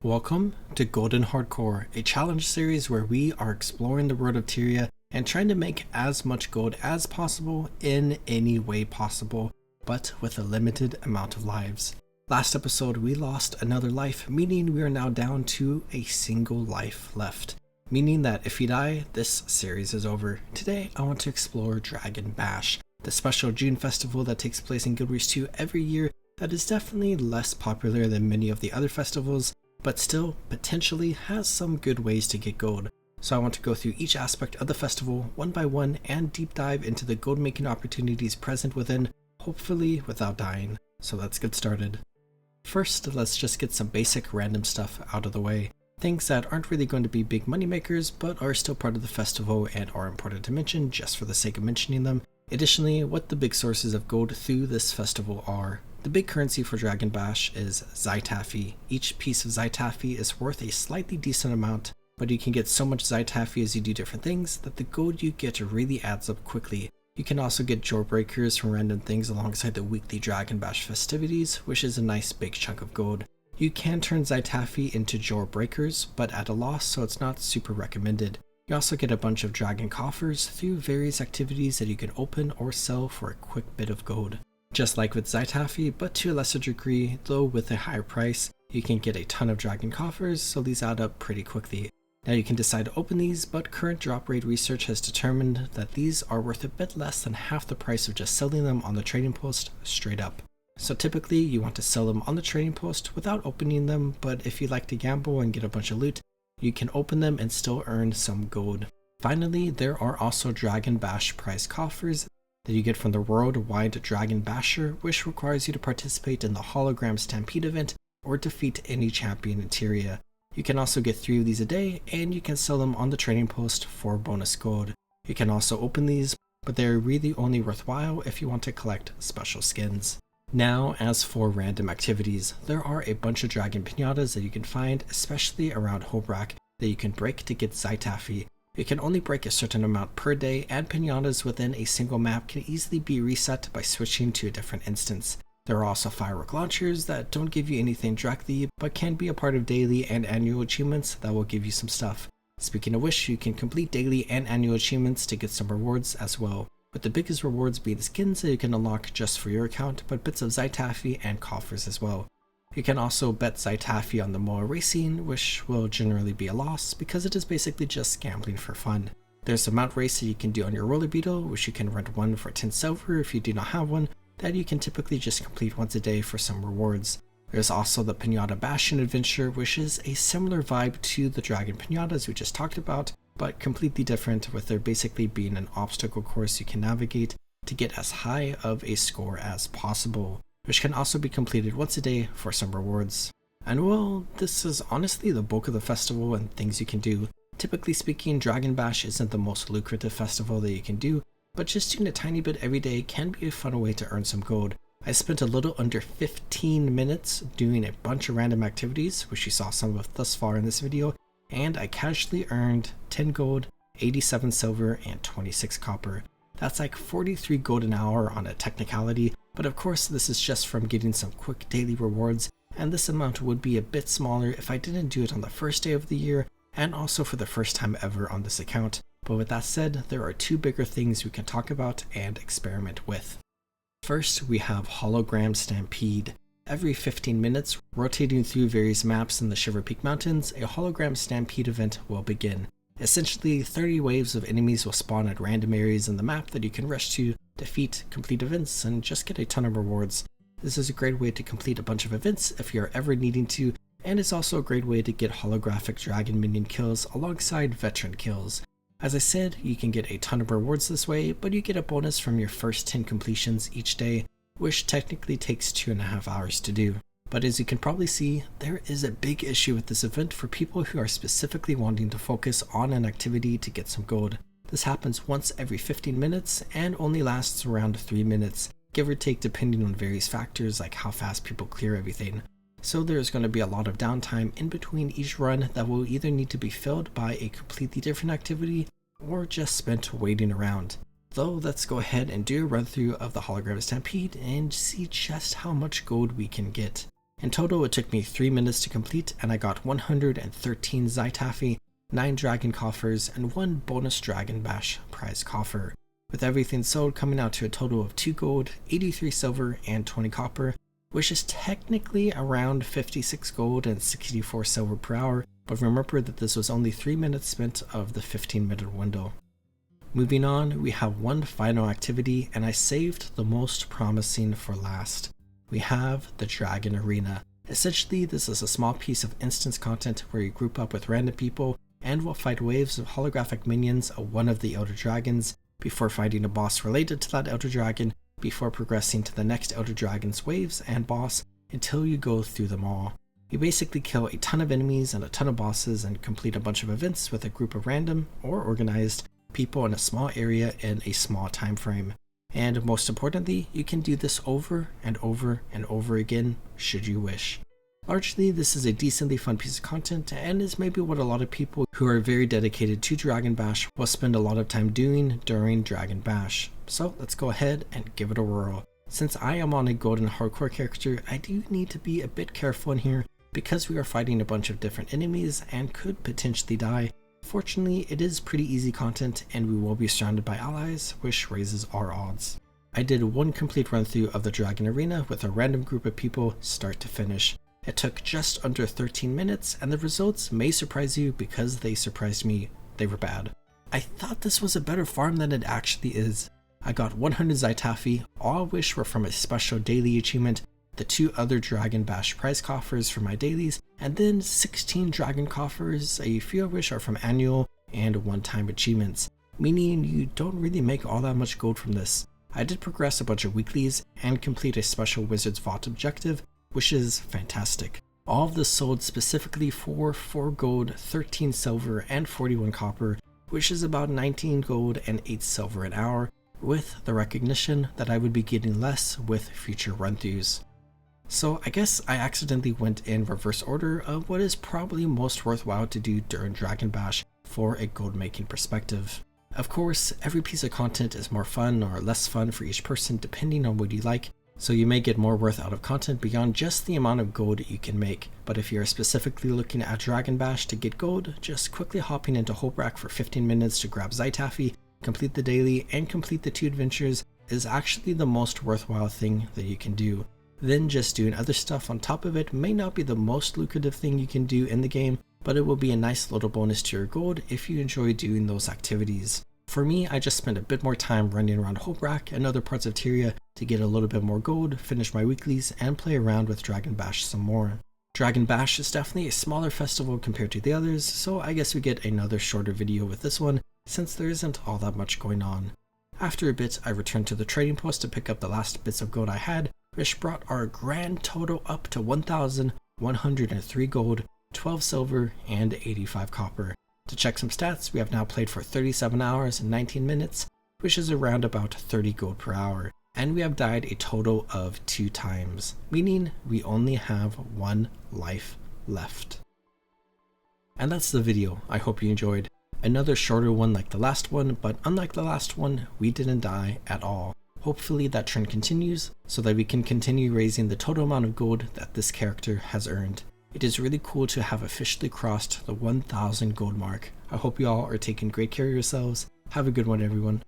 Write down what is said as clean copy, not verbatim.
Welcome to Golden Hardcore, a challenge series where we are exploring the world of Tyria and trying to make as much gold as possible in any way possible, but with a limited amount of lives. Last episode we lost another life, meaning we are now down to a single life left, meaning that if you die, this series is over. Today I want to explore Dragon Bash, the special June festival that takes place in Guild Wars 2 every year that is definitely less popular than many of the other festivals, but still potentially has some good ways to get gold. So I want to go through each aspect of the festival one by one and deep dive into the gold making opportunities present within, hopefully without dying. So let's get started. First, let's just get some basic random stuff out of the way. Things that aren't really going to be big money makers, but are still part of the festival and are important to mention just for the sake of mentioning them. Additionally, what the big sources of gold through this festival are. The big currency for Dragon Bash is Zytaffy. Each piece of Zytaffy is worth a slightly decent amount, but you can get so much Zytaffy as you do different things that the gold you get really adds up quickly. You can also get Jawbreakers from random things alongside the weekly Dragon Bash festivities, which is a nice big chunk of gold. You can turn Zytaffy into Jawbreakers, but at a loss, so it's not super recommended. You also get a bunch of dragon coffers through various activities that you can open or sell for a quick bit of gold. Just like with Zytaffy, but to a lesser degree, though with a higher price, you can get a ton of dragon coffers, so these add up pretty quickly. Now you can decide to open these, but current drop rate research has determined that these are worth a bit less than half the price of just selling them on the trading post straight up. So typically you want to sell them on the trading post without opening them, but if you like to gamble and get a bunch of loot, you can open them and still earn some gold. Finally, there are also Dragon Bash prize coffers that you get from the worldwide Dragon Basher, which requires you to participate in the Hologram Stampede event or defeat any champion in Tyria. You can also get 3 of these a day, and you can sell them on the trading post for bonus gold. You can also open these, but they're really only worthwhile if you want to collect special skins. Now, as for random activities, there are a bunch of dragon pinatas that you can find, especially around Hobrak, that you can break to get Zytaffy. You can only break a certain amount per day, and pinatas within a single map can easily be reset by switching to a different instance. There are also firework launchers that don't give you anything directly, but can be a part of daily and annual achievements that will give you some stuff. Speaking of which, you can complete daily and annual achievements to get some rewards as well, with the biggest rewards being skins that you can unlock just for your account, but bits of Zytaffy and coffers as well. You can also bet Zytaffy on the Moa Racing, which will generally be a loss because it is basically just gambling for fun. There's a mount race that you can do on your roller beetle, which you can rent one for 10 silver if you do not have one, that you can typically just complete once a day for some rewards. There's also the Pinata Bastion adventure, which is a similar vibe to the Dragon Pinatas we just talked about, but completely different, with there basically being an obstacle course you can navigate to get as high of a score as possible, which can also be completed once a day for some rewards. And well, this is honestly the bulk of the festival and things you can do. Typically speaking, Dragon Bash isn't the most lucrative festival that you can do, but just doing a tiny bit every day can be a fun way to earn some gold. I spent a little under 15 minutes doing a bunch of random activities, which you saw some of thus far in this video, and I casually earned 10 gold, 87 silver, and 26 copper. That's like 43 gold an hour on a technicality, but of course this is just from getting some quick daily rewards, and this amount would be a bit smaller if I didn't do it on the first day of the year, and also for the first time ever on this account. But with that said, there are 2 bigger things we can talk about and experiment with. First, we have Hologram Stampede. Every 15 minutes, rotating through various maps in the Shiver Peak Mountains, a Hologram Stampede event will begin. Essentially, 30 waves of enemies will spawn at random areas in the map that you can rush to, defeat, complete events, and just get a ton of rewards. This is a great way to complete a bunch of events if you're ever needing to, and it's also a great way to get holographic dragon minion kills alongside veteran kills. As I said, you can get a ton of rewards this way, but you get a bonus from your first 10 completions each day, which technically takes 2.5 hours to do. But as you can probably see, there is a big issue with this event for people who are specifically wanting to focus on an activity to get some gold. This happens once every 15 minutes and only lasts around 3 minutes, give or take depending on various factors like how fast people clear everything. So there's going to be a lot of downtime in between each run that will either need to be filled by a completely different activity or just spent waiting around. Though let's go ahead and do a run through of the Hologram Stampede and see just how much gold we can get. In total, it took me 3 minutes to complete, and I got 113 Zytaffy, 9 dragon coffers, and 1 bonus Dragon Bash prize coffer, with everything sold coming out to a total of 2 gold, 83 silver, and 20 copper, which is technically around 56 gold and 64 silver per hour, but remember that this was only 3 minutes spent of the 15-minute window. Moving on, we have one final activity, and I saved the most promising for last. We have the Dragon Arena. Essentially, this is a small piece of instance content where you group up with random people and will fight waves of holographic minions of one of the Elder Dragons before fighting a boss related to that Elder Dragon, before progressing to the next Elder Dragon's waves and boss until you go through them all. You basically kill a ton of enemies and a ton of bosses and complete a bunch of events with a group of random or organized people in a small area in a small time frame. And most importantly, you can do this over and over and over again should you wish. Largely, this is a decently fun piece of content and is maybe what a lot of people who are very dedicated to Dragon Bash will spend a lot of time doing during Dragon Bash. So let's go ahead and give it a whirl. Since I am on a golden hardcore character, I do need to be a bit careful in here because we are fighting a bunch of different enemies and could potentially die. Fortunately, it is pretty easy content and we will be surrounded by allies, which raises our odds. I did one complete run through of the Dragon Arena with a random group of people start to finish. It took just under 13 minutes and the results may surprise you because they surprised me. They were bad. I thought this was a better farm than it actually is. I got 100 Zytaffy, all of which were from a special daily achievement, the 2 other Dragon Bash prize coffers for my dailies, and then 16 dragon coffers, a few of which are from annual and one-time achievements, meaning you don't really make all that much gold from this. I did progress a bunch of weeklies and complete a special Wizard's Vault objective, which is fantastic. All of this sold specifically for 4 gold, 13 silver, and 41 copper, which is about 19 gold and 8 silver an hour, with the recognition that I would be getting less with future run-throughs. So I guess I accidentally went in reverse order of what is probably most worthwhile to do during Dragon Bash for a gold making perspective. Of course, every piece of content is more fun or less fun for each person depending on what you like, so you may get more worth out of content beyond just the amount of gold you can make. But if you're specifically looking at Dragon Bash to get gold, just quickly hopping into Hologram for 15 minutes to grab Zytaffy, complete the daily, and complete the 2 adventures is actually the most worthwhile thing that you can do. Then just doing other stuff on top of it may not be the most lucrative thing you can do in the game, but it will be a nice little bonus to your gold if you enjoy doing those activities. For me, I just spent a bit more time running around Hologram and other parts of Tyria to get a little bit more gold, finish my weeklies, and play around with Dragon Bash some more. Dragon Bash is definitely a smaller festival compared to the others, so I guess we get another shorter video with this one since there isn't all that much going on. After a bit, I returned to the trading post to pick up the last bits of gold I had, which brought our grand total up to 1,103 gold, 12 silver, and 85 copper. To check some stats, we have now played for 37 hours and 19 minutes, which is around about 30 gold per hour, and we have died a total of 2 times, meaning we only have 1 life left. And that's the video. I hope you enjoyed. Another shorter one like the last one, but unlike the last one, we didn't die at all. Hopefully that trend continues so that we can continue raising the total amount of gold that this character has earned. It is really cool to have officially crossed the 1,000 gold mark. I hope you all are taking great care of yourselves. Have a good one, everyone.